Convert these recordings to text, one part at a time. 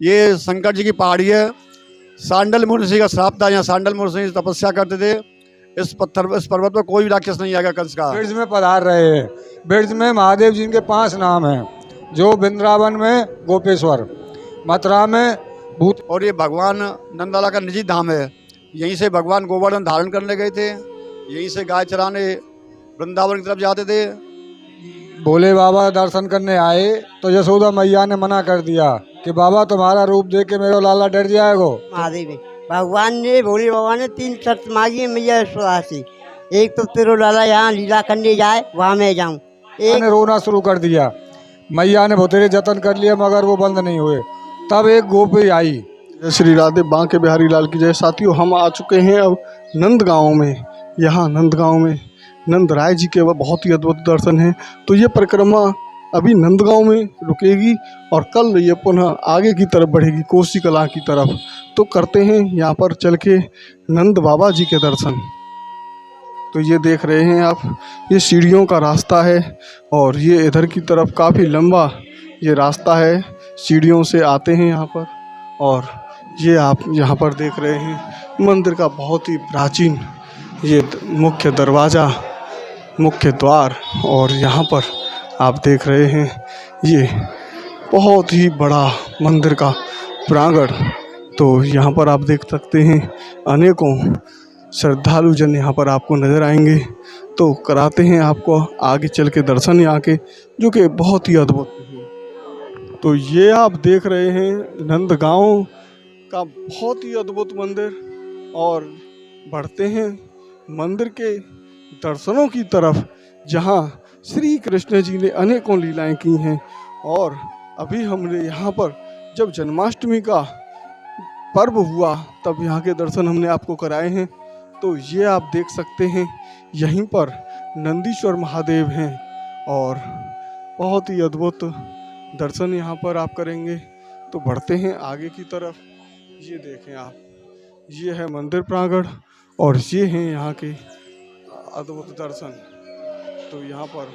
ये शंकर जी की पहाड़ी है। सांडल मुनि का श्राप था, यहाँ सांडल मुनि तपस्या करते थे। इस पर्वत पर कोई भी राक्षस नहीं आएगा कंस का। ब्रज में पधार रहे हैं। ब्रज में महादेव जी के 5 नाम हैं, जो वृंदावन में गोपेश्वर, मथुरा में भूत, और ये भगवान नंदलाला का निजी धाम है। यहीं से भगवान गोवर्धन धारण करने गए थे, यहीं से गाय चराने वृंदावन की तरफ जाते थे। भोले बाबा दर्शन करने आए तो यशोदा मैया ने मना कर दिया कि बाबा तुम्हारा रूप देख के मेरा लाला डर जाएगा। महादेव भगवान ने, भोले बाबा ने 3 शर्त मांगी है मैया यशोदा से। एक तो तेरो लाला यहाँ लीला करने जाए, वहाँ मैं जाऊँ। एक ने रोना शुरू कर दिया। मैया ने बथेरे जतन कर लिया मगर वो बंद नहीं हुए। तब एक गोपी आई। जय श्री राधे बांके बिहारी लाल की जय। साथियों, हम आ चुके हैं अब नंदगांव में। यहाँ नंदगांव में नंद राय जी के वह बहुत ही अद्भुत दर्शन हैं। तो ये परिक्रमा अभी नंदगांव में रुकेगी और कल ये पुनः आगे की तरफ बढ़ेगी, कोसी कला की तरफ। तो करते हैं यहाँ पर चल के नंद बाबा जी के दर्शन। तो ये देख रहे हैं आप, ये सीढ़ियों का रास्ता है और ये इधर की तरफ काफ़ी लंबा ये रास्ता है। सीढ़ियों से आते हैं यहाँ पर और ये आप यहाँ पर देख रहे हैं मंदिर का बहुत ही प्राचीन ये मुख्य दरवाज़ा, मुख्य द्वार। और यहाँ पर आप देख रहे हैं ये बहुत ही बड़ा मंदिर का प्रांगण। तो यहाँ पर आप देख सकते हैं अनेकों श्रद्धालु जन यहाँ पर आपको नज़र आएंगे। तो कराते हैं आपको आगे चल के दर्शन यहाँ के, जो कि बहुत ही अद्भुत। तो ये आप देख रहे हैं नंदगांव का बहुत ही अद्भुत मंदिर और बढ़ते हैं मंदिर के दर्शनों की तरफ, जहाँ श्री कृष्ण जी ने अनेकों लीलाएं की हैं। और अभी हमने यहाँ पर जब जन्माष्टमी का पर्व हुआ तब यहाँ के दर्शन हमने आपको कराए हैं। तो ये आप देख सकते हैं यहीं पर नंदीश्वर महादेव हैं और बहुत ही अद्भुत दर्शन यहाँ पर आप करेंगे। तो बढ़ते हैं आगे की तरफ। ये देखें आप, ये है मंदिर प्रांगण और ये हैं यहाँ के अद्भुत दर्शन। तो यहाँ पर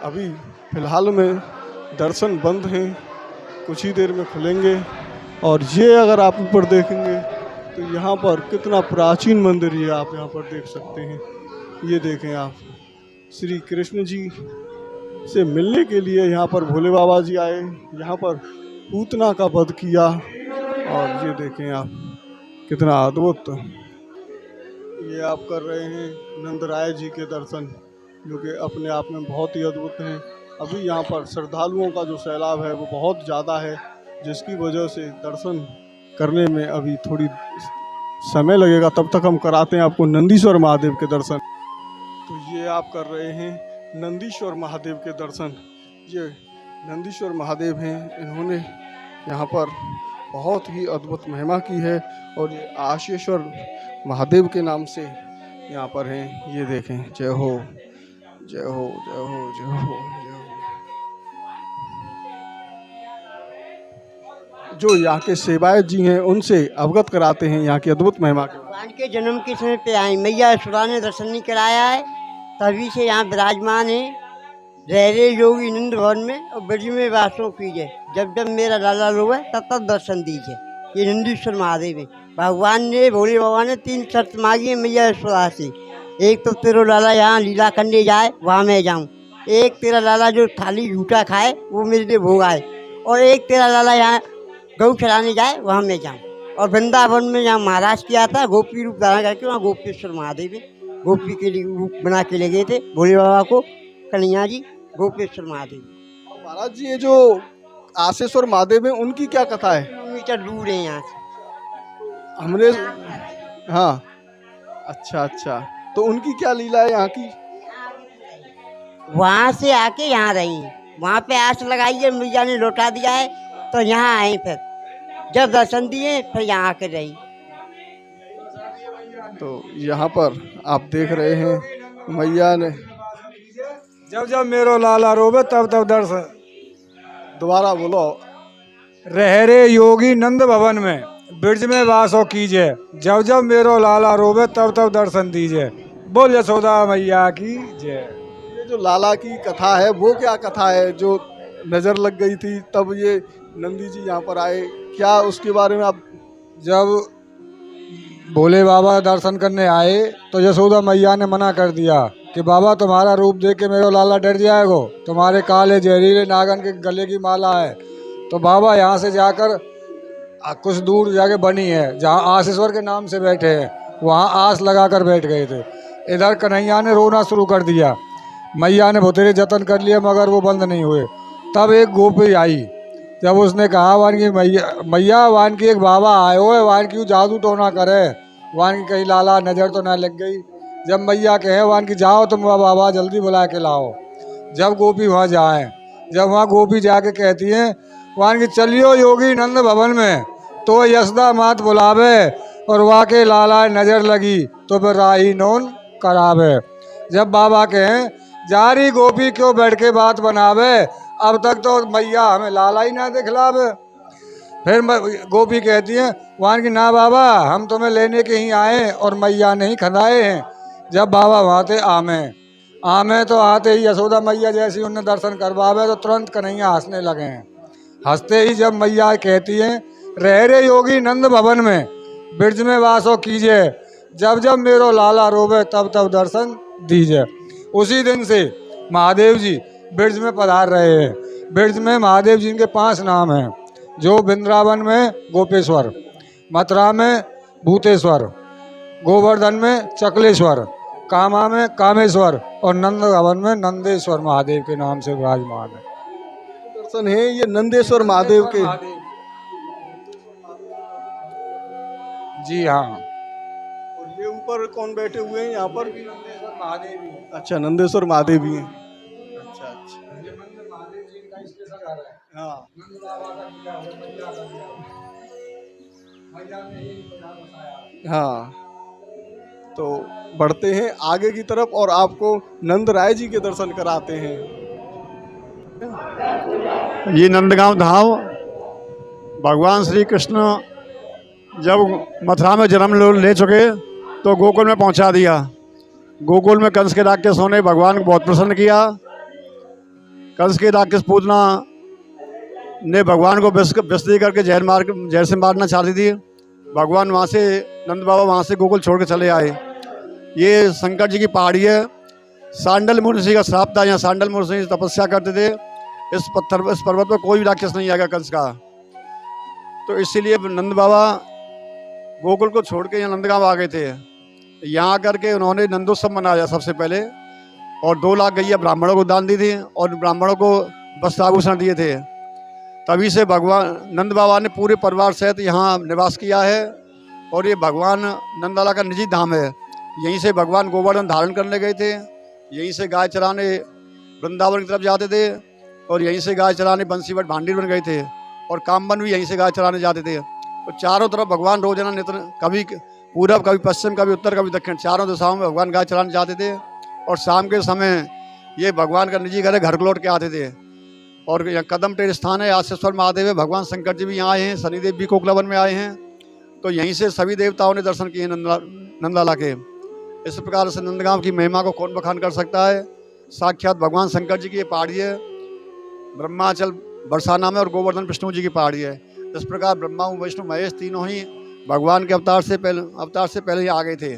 अभी फ़िलहाल में दर्शन बंद हैं, कुछ ही देर में खुलेंगे। और ये अगर आप ऊपर देखेंगे तो यहाँ पर कितना प्राचीन मंदिर ये आप यहाँ पर देख सकते हैं। ये देखें आप, श्री कृष्ण जी से मिलने के लिए यहाँ पर भोले बाबा जी आए, यहाँ पर पूतना का वध किया। और ये देखें आप कितना अद्भुत ये आप कर रहे हैं नंद राय जी के दर्शन, जो कि अपने आप में बहुत ही अद्भुत हैं। अभी यहाँ पर श्रद्धालुओं का जो सैलाब है वो बहुत ज़्यादा है, जिसकी वजह से दर्शन करने में अभी थोड़ी समय लगेगा। तब तक हम कराते हैं आपको नंदीश्वर महादेव के दर्शन। तो ये आप कर रहे हैं नंदीश्वर महादेव के दर्शन। ये नंदीश्वर महादेव हैं, इन्होंने यहाँ पर बहुत ही अद्भुत महिमा की है और ये आशेश्वर महादेव के नाम से यहाँ पर हैं। ये देखें, जय हो जय हो जय हो जय हो जय हो। जो यहाँ के सेवायत जी हैं उनसे अवगत कराते हैं यहाँ की अद्भुत महिमा के। भगवान के जन्म के समय पे आई मैया यशोदा ने दर्शन नहीं कराया है, तभी से यहाँ विराजमान है। रह रहे योगी नंद भवन में और ब्रज में वासों कीजिए। जब जब मेरा लाला रोए तब तब दर्शन दीजिए। ये नंदीश्वर महादेव है। भगवान ने, भोले बाबा ने 3 शर्त मांगी है मैया यशोदा से। एक तो तेरो लाला यहाँ लीला करने जाए, वहाँ मैं जाऊँ। एक तेरा लाला जो थाली झूठा खाए वो मेरे लिए भोग आए। और एक तेरा लाला यहाँ गऊ चराने जाए, वहाँ मैं जाऊँ। और वृंदावन में यहाँ महाराज किया था, गोपी रूप धारण करके, वहाँ गोपेश्वर महादेव है। गोपी के लिए रूप बना के ले गए थे भोले बाबा को कन्हैया जी, गोपेश्वर महादेव। महाराज जी, ये जो आशेश्वर महादेव हैं उनकी क्या कथा है? किलोमीटर दूर है यहाँ से हमने, हाँ, अच्छा अच्छा, तो उनकी क्या लीला है यहाँ की? वहाँ से आके यहाँ रही, वहाँ पे आस लगाई है, मैया ने लौटा दिया है तो यहाँ आए। फिर जब दर्शन दिए फिर यहाँ आके रही। तो यहाँ पर आप देख रहे हैं मैया ने, जब जब मेरो लाला रोवे तब तब दर्शन। दोबारा बोलो। रह रे योगी नंद भवन में ब्रज में वासो कीजिए। जब जब मेरो लाला रोवे तब तब दर्शन दीजिए। बोल यशोदा मैया की जय। ये जो लाला की कथा है वो क्या कथा है जो नज़र लग गई थी तब ये नंदी जी यहाँ पर आए? क्या उसके बारे में आप? जब भोले बाबा दर्शन करने आए तो यशोदा मैया ने मना कर दिया कि बाबा तुम्हारा रूप देख के मेरा लाला डर जाएगा, तुम्हारे काले जहरीले नागन के गले की माला है। तो बाबा यहाँ से जाकर कुछ दूर जाके बनी है जहाँ आशीश्वर के नाम से बैठे हैं, वहाँ आस लगा कर बैठ गए थे। इधर कन्हैया ने रोना शुरू कर दिया, मैया ने बथेरे जतन कर लिया मगर वो बंद नहीं हुए। तब एक गोपी आई, जब उसने कहा वान की मैया वान की एक बाबा आए हो है, वान की जादू टोना करे, वान की कहीं लाला नज़र तो ना लग गई। जब मैया कहे वान की जाओ तुम बाबा जल्दी बुला के लाओ। जब गोपी वहाँ जाए, जब वहाँ गोपी जाके कहती हैं वान की चलियो योगी नंद भवन में, तो यशदा मात बुलावे और वहाँ के लाला नज़र लगी तो फिर राही नोन करावे। जब बाबा कहें जारी गोपी क्यों बैठ के बात बनावे, अब तक तो मैया हमें लाला ही ना दिखलावे। फिर गोपी कहती हैं वान की ना बाबा हम तुम्हें लेने के ही आए और मैया नहीं खंदाए हैं। जब बाबा वहाँ थे आमे तो आते ही यशोदा मैया जैसी उन्हें दर्शन करवावे तो तुरंत कन्हैया हंसने लगे हैं। हंसते ही जब मैया कहती हैं रह रे योगी नंद भवन में, ब्रज में वासो कीजिए, जब जब मेरो लाला रोवे तब तब दर्शन दीजिए। उसी दिन से महादेव जी ब्रज में पधार रहे हैं। ब्रज में महादेव जी के 5 नाम हैं, जो वृंदावन में गोपेश्वर, मथुरा में भूतेश्वर, गोवर्धन में चकलेश्वर, कामा में कामेश्वर और नंद भवन में नंदेश्वर महादेव के नाम से विराजमान है। दर्शन है ये नंदेश्वर महादेव के। जी हाँ। और ये ऊपर कौन बैठे हुए हैं यहाँ पर? नंदेश्वर महादेव ही हैं। अच्छा नंदेश्वर महादेव भी हैं। अच्छा अच्छा। ये मंदिर महादेव जी का स्पेशल घर है। हाँ नंद बाबा का दिया है, मैया का दिया है। मैया ने ही बना बताया। हाँ, तो बढ़ते हैं आगे की तरफ और आपको नंद राय जी के दर्शन कराते हैं। ये नंदगांव धाम भगवान श्री कृष्ण जब मथुरा में जन्म ले चुके तो गोकुल में पहुंचा दिया। गोकुल में कंस के राक्षस ने भगवान को बहुत प्रसन्न किया। कंस के राक्षस पूतना ने भगवान को विष दे करके जहर से मारना चाहती थी। भगवान वहाँ से नंद बाबा वहाँ से गोकुल छोड़ के चले आए। ये शंकर जी की पहाड़ी है। सांडल मुनि का श्राप था, यहाँ सांडल मुनि तपस्या करते थे। इस पर्वत पर कोई भी राक्षस नहीं आएगा कंस का। तो इसीलिए नंद बाबा गोकुल को छोड़ के यहाँ नंदगांव आ गए थे। यहाँ आकर के उन्होंने नंदोत्सव मनाया सबसे पहले, और 2 लाख गैया ब्राह्मणों को दान दी थी और ब्राह्मणों को वस्त्राभूषण दिए थे। तभी से भगवान नंद बाबा ने पूरे परिवार सहित यहाँ निवास किया है। और ये भगवान नंदलाला का निजी धाम है। यहीं से भगवान गोवर्धन धारण करने गए थे, यहीं से गाय चराने वृंदावन की तरफ जाते थे, और यहीं से गाय चराने बंसीवट भांडीर बन गए थे, और कामबन भी यहीं से गाय चराने जाते थे। तो चारों तरफ भगवान रोजाना नित्य, कभी पूरब, कभी पश्चिम, कभी उत्तर, कभी दक्षिण, चारों दिशाओं में भगवान गाय चराने जाते थे। और शाम के समय ये भगवान का निजी घर है, घर को लौट के आते थे। और यहाँ कदम टेर स्थान है, आशीश्वर महादेव है। भगवान शंकर जी भी यहाँ आए हैं, शनिदेव भी कोकलावन में आए हैं। तो यहीं से सभी देवताओं ने दर्शन किए नंदलाला के। इस प्रकार से नंदगांव की महिमा को कौन बखान कर सकता है। साक्षात भगवान शंकर जी की ये पहाड़ी है। ब्रह्माचल बरसाना में और गोवर्धन विष्णु जी की पहाड़ी है। इस प्रकार ब्रह्मा विष्णु महेश तीनों ही भगवान के अवतार से पहले ही आ गए थे।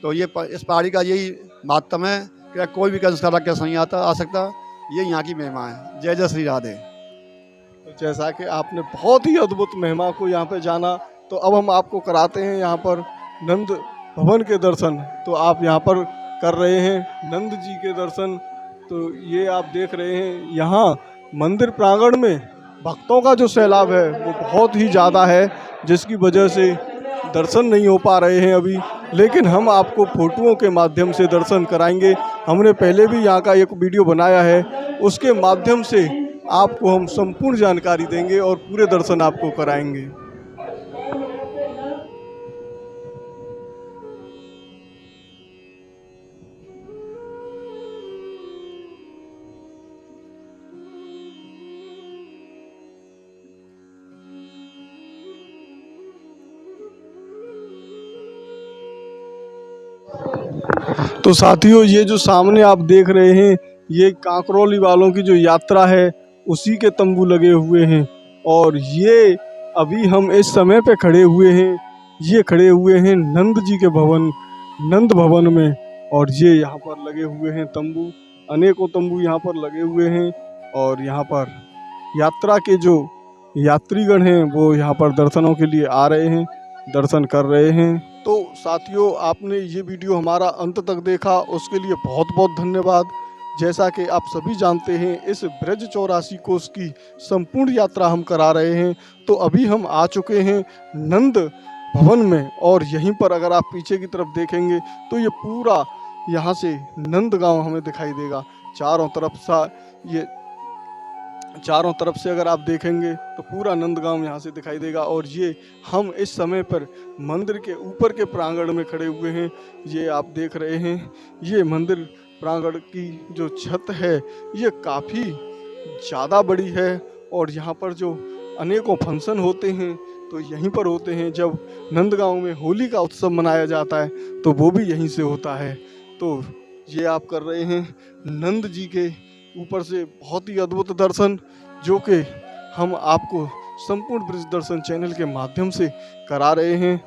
तो ये इस पहाड़ी का यही महत्व है कि कोई भी कंस का राक्षस नहीं आ सकता। ये यहाँ की महिमा है। जय जय श्री राधे। तो जैसा कि आपने बहुत ही अद्भुत महिमा को यहाँ पे जाना, तो अब हम आपको कराते हैं यहाँ पर नंद भवन के दर्शन। तो आप यहाँ पर कर रहे हैं नंद जी के दर्शन। तो ये आप देख रहे हैं यहाँ मंदिर प्रांगण में भक्तों का जो सैलाब है वो बहुत ही ज़्यादा है, जिसकी वजह से दर्शन नहीं हो पा रहे हैं अभी। लेकिन हम आपको फोटोओं के माध्यम से दर्शन कराएंगे। हमने पहले भी यहाँ का एक वीडियो बनाया है, उसके माध्यम से आपको हम संपूर्ण जानकारी देंगे और पूरे दर्शन आपको कराएंगे। तो साथियों, ये जो सामने आप देख रहे हैं, ये कांकरौली वालों की जो यात्रा है उसी के तंबू लगे हुए हैं। और ये अभी हम इस समय पे खड़े हुए हैं, ये खड़े हुए हैं नंद जी के भवन, नंद भवन में। और ये यहाँ पर लगे हुए हैं तंबू, अनेकों तंबू यहाँ पर लगे हुए हैं। और यहाँ पर यात्रा के जो यात्रीगण हैं वो यहाँ पर दर्शनों के लिए आ रहे हैं, दर्शन कर रहे हैं। तो साथियों, आपने ये वीडियो हमारा अंत तक देखा, उसके लिए बहुत बहुत धन्यवाद। जैसा कि आप सभी जानते हैं, इस ब्रज 84 कोस की संपूर्ण यात्रा हम करा रहे हैं। तो अभी हम आ चुके हैं नंद भवन में, और यहीं पर अगर आप पीछे की तरफ देखेंगे तो ये पूरा यहाँ से नंद गांव हमें दिखाई देगा। चारों तरफ से अगर आप देखेंगे तो पूरा नंदगांव यहाँ से दिखाई देगा। और ये हम इस समय पर मंदिर के ऊपर के प्रांगण में खड़े हुए हैं। ये आप देख रहे हैं, ये मंदिर प्रांगण की जो छत है ये काफ़ी ज़्यादा बड़ी है। और यहाँ पर जो अनेकों फंक्शन होते हैं तो यहीं पर होते हैं। जब नंदगांव में होली का उत्सव मनाया जाता है तो वो भी यहीं से होता है। तो ये आप कर रहे हैं नंद जी के ऊपर से बहुत ही अद्भुत दर्शन, जो कि हम आपको संपूर्ण ब्रज दर्शन चैनल के माध्यम से करा रहे हैं।